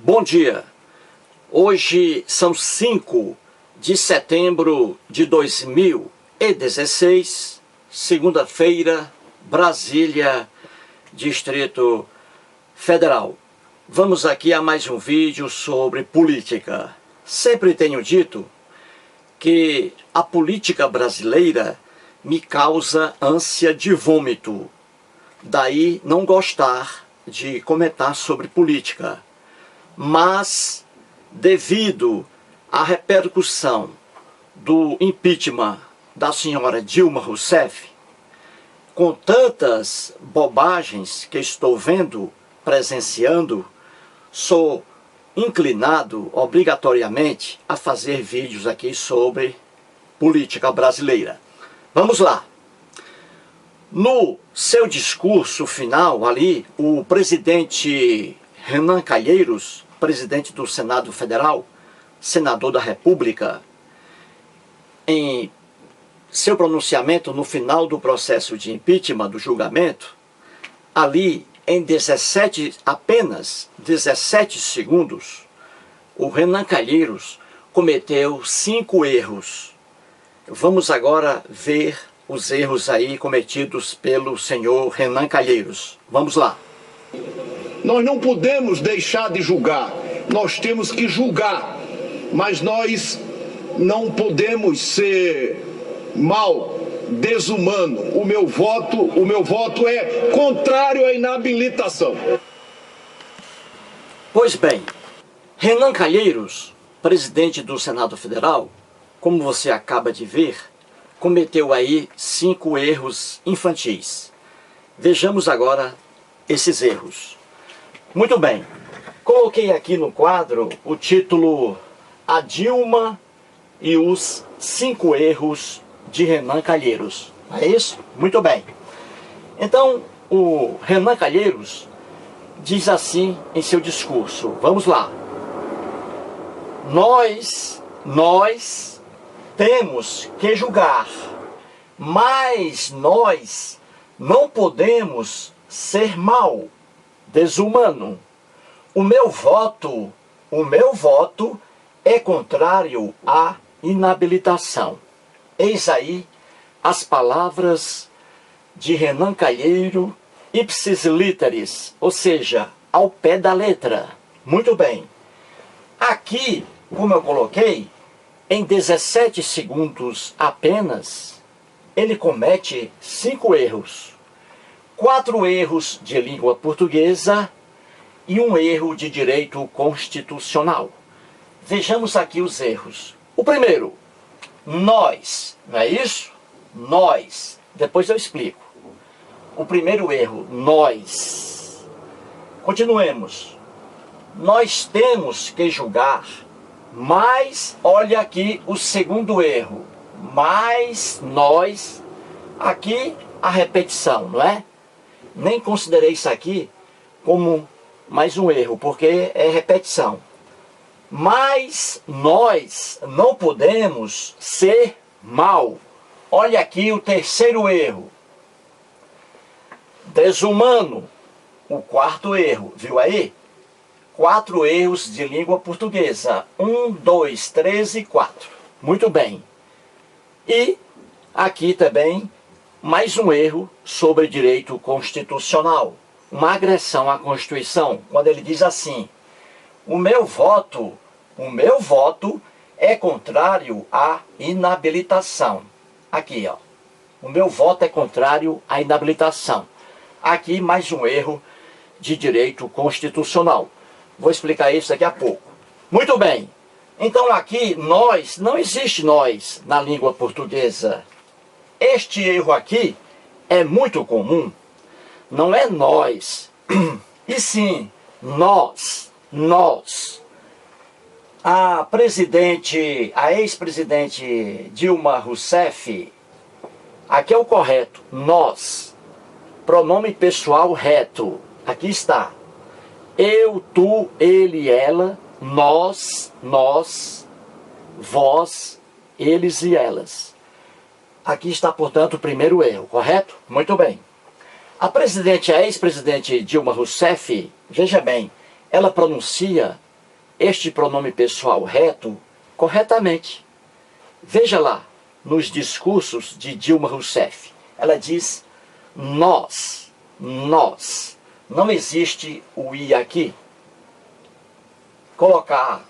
Bom dia, hoje são 5 de setembro de 2016, segunda-feira, Brasília, Distrito Federal. Vamos aqui a mais um vídeo sobre política. Sempre tenho dito que a política brasileira me causa ânsia de vômito, daí não gostar de comentar sobre política. Mas, devido à repercussão do impeachment da senhora Dilma Rousseff, com tantas bobagens que estou vendo, presenciando, sou inclinado obrigatoriamente a fazer vídeos aqui sobre política brasileira. Vamos lá. No seu discurso final ali, o presidente Renan Calheiros, presidente do Senado Federal, senador da República, em seu pronunciamento no final do processo de impeachment, do julgamento, ali em apenas 17 segundos, o Renan Calheiros cometeu 5 erros. Vamos agora ver os erros aí cometidos pelo senhor Renan Calheiros. Vamos lá. Nós não podemos deixar de julgar, nós temos que julgar, mas nós não podemos ser mal, desumano. O meu voto é contrário à inabilitação. Pois bem, Renan Calheiros, presidente do Senado Federal, como você acaba de ver, cometeu aí 5 erros infantis. Vejamos agora esses erros. Muito bem, coloquei aqui no quadro o título A Dilma e os 5 erros de Renan Calheiros. É isso? Muito bem. Então, o Renan Calheiros diz assim em seu discurso. Vamos lá. Nós temos que julgar, mas nós não podemos ser mal, desumano. O meu voto é contrário à inabilitação. Eis aí as palavras de Renan Calheiros, ipsis literis, ou seja, ao pé da letra. Muito bem. Aqui, como eu coloquei, em 17 segundos apenas, ele comete 5 erros. 4 erros de língua portuguesa e 1 erro de direito constitucional. Vejamos aqui os erros. O primeiro, nós, não é isso? Nós. Depois eu explico. O primeiro erro, nós. Continuemos. Nós temos que julgar, mas, olha aqui o segundo erro. Mas nós, aqui a repetição, não é? Nem considerei isso aqui como mais um erro, porque é repetição. Mas nós não podemos ser mal. Olha aqui o terceiro erro. Desumano. O quarto erro. Viu aí? 4 erros de língua portuguesa. 1, 2, 3 e 4. Muito bem. E aqui também mais um erro sobre direito constitucional. Uma agressão à Constituição, quando ele diz assim: o meu voto é contrário à inabilitação. Aqui, ó. O meu voto é contrário à inabilitação. Aqui mais um erro de direito constitucional. Vou explicar isso daqui a pouco. Muito bem. Então aqui, nós, não existe nós na língua portuguesa. Este erro aqui é muito comum. Não é nós, e sim nós. A ex-presidente Dilma Rousseff, aqui é o correto, nós. Pronome pessoal reto. Aqui está. Eu, tu, ele, ela, nós, vós, eles e elas. Aqui está, portanto, o primeiro erro, correto? Muito bem. A ex-presidente Dilma Rousseff, veja bem, ela pronuncia este pronome pessoal reto corretamente. Veja lá, nos discursos de Dilma Rousseff, ela diz nós, nós. Não existe o i aqui. Colocar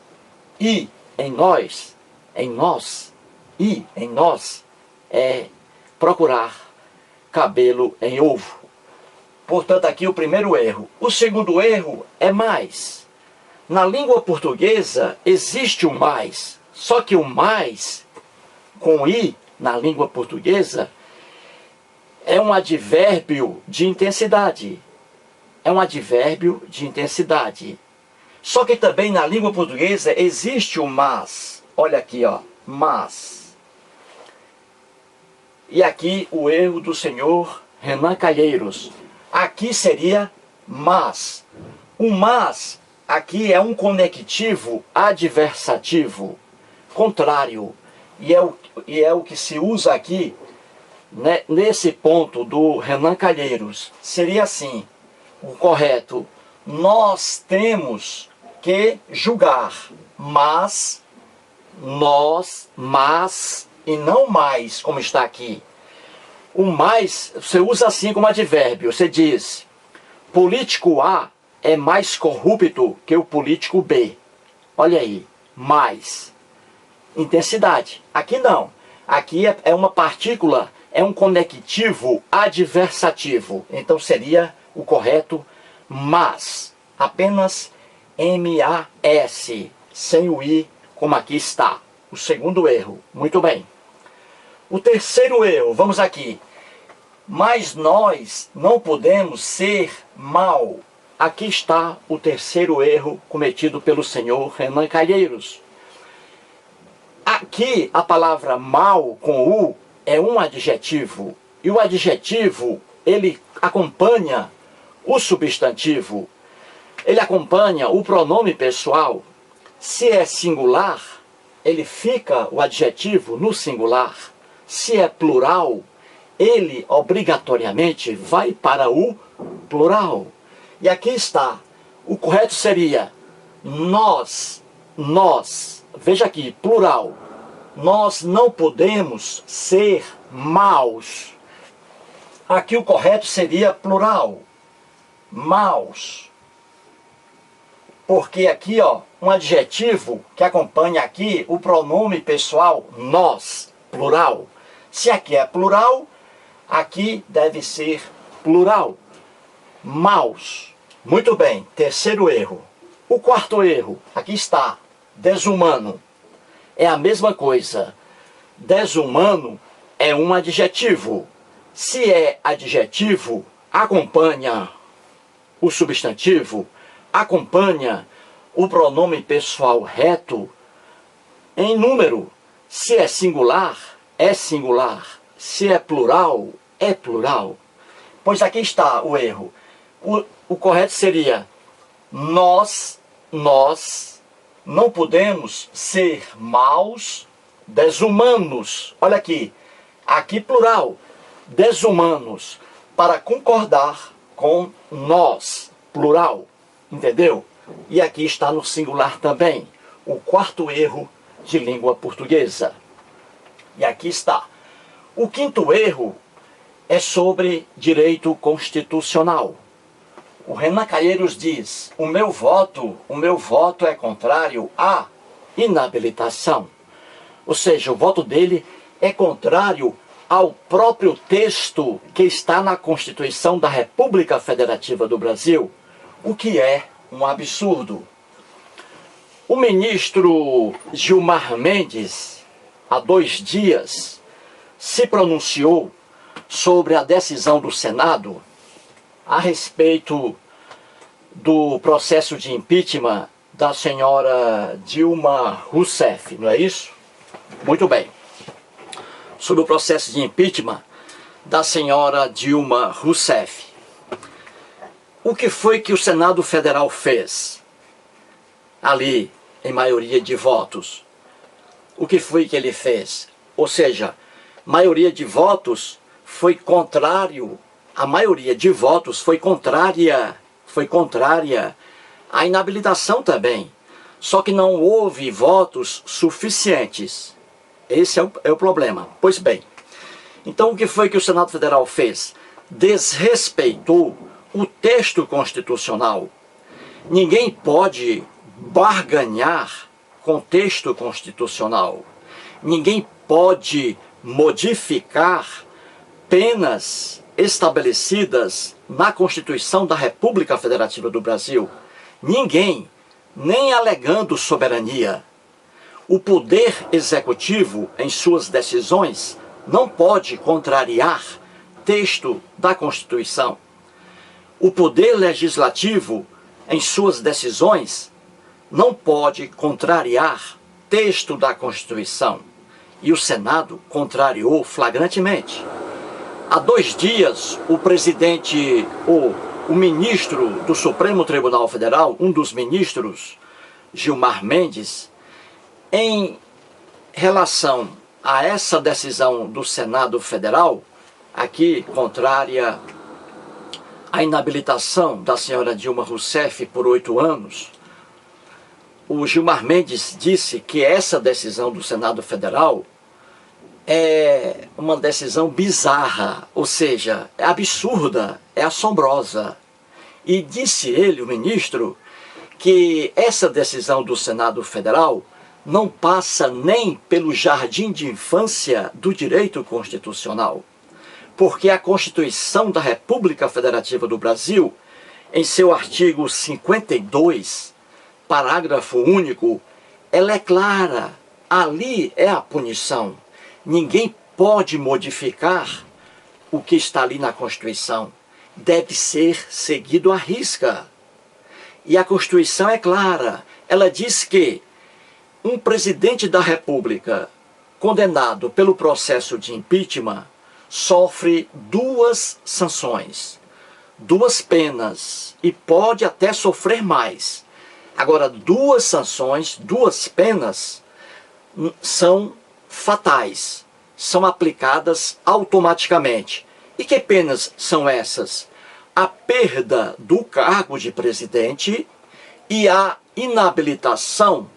i em nós, i em nós, é procurar cabelo em ovo. Portanto, aqui o primeiro erro. O segundo erro é mais. Na língua portuguesa existe o mais, só que o mais, com i, na língua portuguesa, é um advérbio de intensidade. É um advérbio de intensidade. Só que também na língua portuguesa existe o mas. Olha aqui, ó, mas. E aqui o erro do senhor Renan Calheiros. Aqui seria mas. O mas aqui é um conectivo adversativo, contrário. E é o que se usa aqui, né, nesse ponto do Renan Calheiros. Seria assim, o correto: nós temos que julgar, mas, nós, mas, e não mais, como está aqui. O mais, você usa assim como advérbio, você diz, político A é mais corrupto que o político B. Olha aí, mais. Intensidade. Aqui não. Aqui é uma partícula, é um conectivo adversativo. Então seria o correto mas. Apenas M-A-S, sem o I, como aqui está. O segundo erro. Muito bem. O terceiro erro, vamos aqui. Mas nós não podemos ser mal. Aqui está o terceiro erro cometido pelo senhor Renan Calheiros. Aqui a palavra mal com U é um adjetivo. E o adjetivo, ele acompanha o substantivo. Ele acompanha o pronome pessoal. Se é singular, ele fica o adjetivo no singular. Se é plural, ele obrigatoriamente vai para o plural. E aqui está. O correto seria nós. Veja aqui, plural. Nós não podemos ser maus. Aqui o correto seria plural. Maus. Porque aqui, ó, um adjetivo que acompanha aqui o pronome pessoal nós, plural. Se aqui é plural, aqui deve ser plural. Maus. Muito bem, terceiro erro. O quarto erro, aqui está, desumano. É a mesma coisa. Desumano é um adjetivo. Se é adjetivo, acompanha o substantivo, acompanha o pronome pessoal reto em número. Se é singular, é singular. Se é plural, é plural. Pois aqui está o erro. O correto seria nós não podemos ser maus, desumanos. Olha aqui, aqui plural, desumanos, para concordar com nós, plural. Entendeu? E aqui está no singular também, o quarto erro de língua portuguesa. E aqui está. O quinto erro é sobre direito constitucional. O Renan Calheiros diz, o meu voto é contrário à inabilitação. Ou seja, o voto dele é contrário ao próprio texto que está na Constituição da República Federativa do Brasil, o que é um absurdo. O ministro Gilmar Mendes, há 2 dias, se pronunciou sobre a decisão do Senado a respeito do processo de impeachment da senhora Dilma Rousseff, não é isso? Muito bem. Sobre o processo de impeachment da senhora Dilma Rousseff. O que foi que o Senado Federal fez? Ali, em maioria de votos. O que foi que ele fez? Ou seja, maioria de votos foi contrário, a maioria de votos foi contrária à inabilitação também. Só que não houve votos suficientes. Esse é o problema. Pois bem, então o que foi que o Senado Federal fez? Desrespeitou o texto constitucional. Ninguém pode barganhar com o texto constitucional. Ninguém pode modificar penas estabelecidas na Constituição da República Federativa do Brasil. Ninguém, nem alegando soberania. O poder executivo, em suas decisões, não pode contrariar texto da Constituição. O poder legislativo, em suas decisões, não pode contrariar texto da Constituição. E o Senado contrariou flagrantemente. Há 2 dias, o ministro do Supremo Tribunal Federal, um dos ministros, Gilmar Mendes, em relação a essa decisão do Senado Federal, aqui contrária à inabilitação da senhora Dilma Rousseff por 8 anos, o Gilmar Mendes disse que essa decisão do Senado Federal é uma decisão bizarra, ou seja, é absurda, é assombrosa. E disse ele, o ministro, que essa decisão do Senado Federal não passa nem pelo jardim de infância do direito constitucional, porque a Constituição da República Federativa do Brasil, em seu artigo 52, parágrafo único, ela é clara, ali é a punição. Ninguém pode modificar o que está ali na Constituição. Deve ser seguido à risca. E a Constituição é clara. Ela diz que um presidente da República condenado pelo processo de impeachment sofre 2 sanções, 2 penas e pode até sofrer mais. Agora, 2 sanções, 2 penas são fatais, são aplicadas automaticamente. E que penas são essas? A perda do cargo de presidente e a inabilitação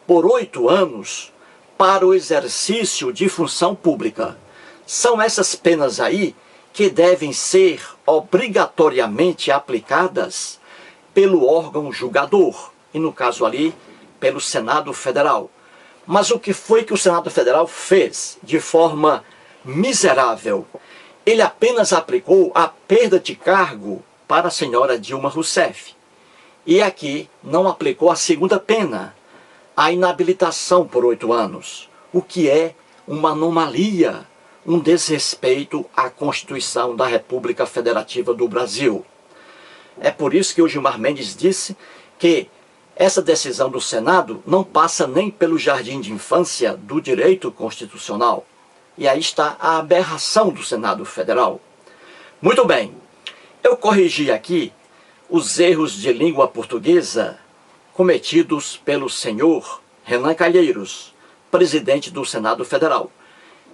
por 8 anos para o exercício de função pública. São essas penas aí que devem ser obrigatoriamente aplicadas pelo órgão julgador, e no caso ali, pelo Senado Federal. Mas o que foi que o Senado Federal fez de forma miserável? Ele apenas aplicou a perda de cargo para a senhora Dilma Rousseff. E aqui não aplicou a segunda pena, a inabilitação por 8 anos, o que é uma anomalia, um desrespeito à Constituição da República Federativa do Brasil. É por isso que o Gilmar Mendes disse que essa decisão do Senado não passa nem pelo jardim de infância do direito constitucional. E aí está a aberração do Senado Federal. Muito bem, eu corrigi aqui os erros de língua portuguesa cometidos pelo senhor Renan Calheiros, presidente do Senado Federal.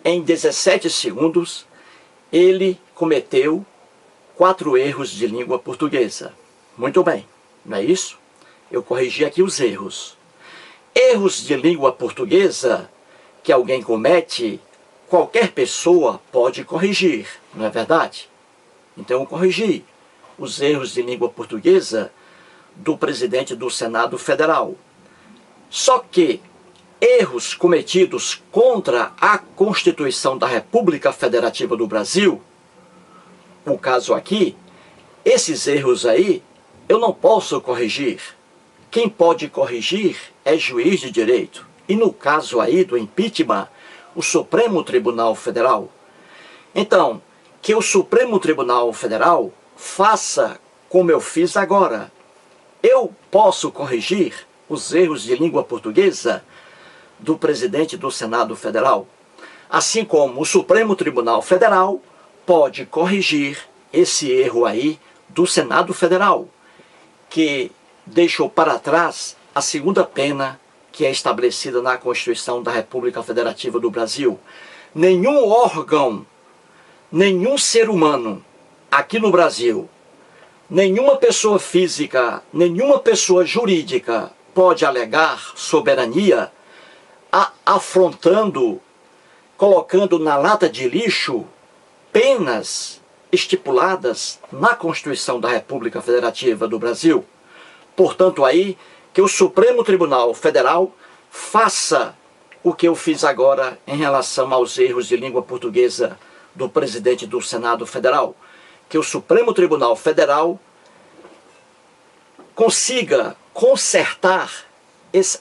Em 17 segundos, ele cometeu 4 erros de língua portuguesa. Muito bem, não é isso? Eu corrigi aqui os erros. Erros de língua portuguesa que alguém comete, qualquer pessoa pode corrigir, não é verdade? Então eu corrigi os erros de língua portuguesa do presidente do Senado Federal. Só que erros cometidos contra a Constituição da República Federativa do Brasil, o caso aqui, esses erros aí, eu não posso corrigir. Quem pode corrigir é juiz de direito. E no caso aí do impeachment, o Supremo Tribunal Federal. Então, que o Supremo Tribunal Federal faça como eu fiz agora. Eu posso corrigir os erros de língua portuguesa do presidente do Senado Federal, assim como o Supremo Tribunal Federal pode corrigir esse erro aí do Senado Federal, que deixou para trás a segunda pena que é estabelecida na Constituição da República Federativa do Brasil. Nenhum órgão, nenhum ser humano aqui no Brasil, nenhuma pessoa física, nenhuma pessoa jurídica pode alegar soberania afrontando, colocando na lata de lixo penas estipuladas na Constituição da República Federativa do Brasil. Portanto, aí que o Supremo Tribunal Federal faça o que eu fiz agora em relação aos erros de língua portuguesa do presidente do Senado Federal. Que o Supremo Tribunal Federal consiga consertar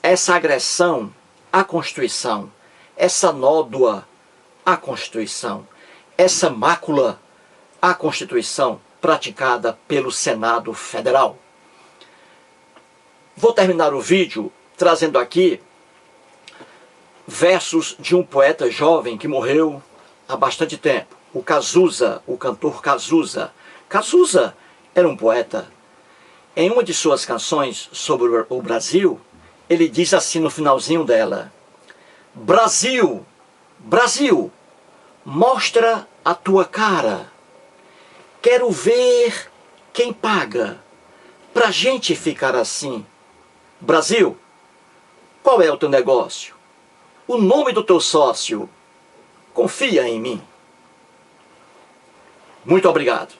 essa agressão à Constituição, essa nódoa à Constituição, essa mácula à Constituição praticada pelo Senado Federal. Vou terminar o vídeo trazendo aqui versos de um poeta jovem que morreu há bastante tempo, o Cazuza, o cantor Cazuza. Cazuza era um poeta. Em uma de suas canções sobre o Brasil, ele diz assim no finalzinho dela: Brasil, Brasil, mostra a tua cara. Quero ver quem paga pra gente ficar assim. Brasil, qual é o teu negócio? O nome do teu sócio? Confia em mim. Muito obrigado.